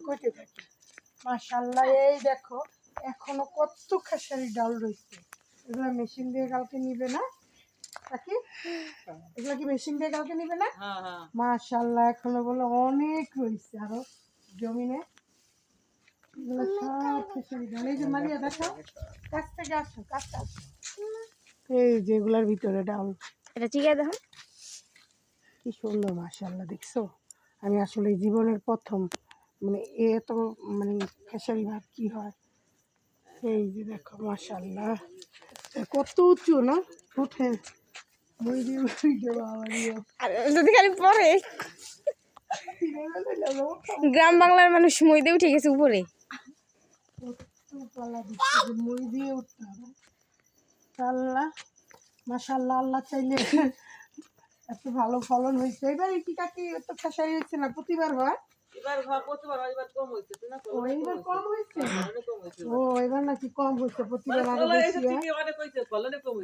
কইতে থাকি। মাশাআল্লাহ, এই দেখো এখনো কত খেসারি ডাল রয়েছে। এগুলো মেশিন দিয়ে কালকে নিবে না কাকি? এগুলো কি মেশিন দিয়ে কালকে নিবে না? মাশাআল্লাহ, এখনো বলে অনেক রয়েছে আরো জমিনে। এগুলো সব খেসারি ডাল। এই যে মারিয়া দেখো, কাছ থেকে আসো, কাছে আসো। এই যে এগুলার ভিতরে ডাল। এটা চিকে দেখো কি সুন্দর মাশাআল্লাহ, দেখছো? আমি আসলে জীবনের প্রথম মানে এত মানে খেসারি ভাত কি হয়। এই যে দেখো মাশাআল্লাহ, কত উঁচু না উঠে। মই দিয়ে আর যদি খালি পরে গ্রাম বাংলার মানুষ মই দিয়ে উঠে গেছে উপরে। মই দিয়ে উঠতে হবে। আল্লাহ মাশাআল্লাহ, আল্লাহ চাইলে এত ভালো ফলন হয়েছে। এবারে কি কাকি এত খেসারি হয়েছে না? প্রতিবার হয়? এবার কম হয়েছে। ও এবার নাকি কম হয়েছে, প্রতিবার আরো বেশি হয়।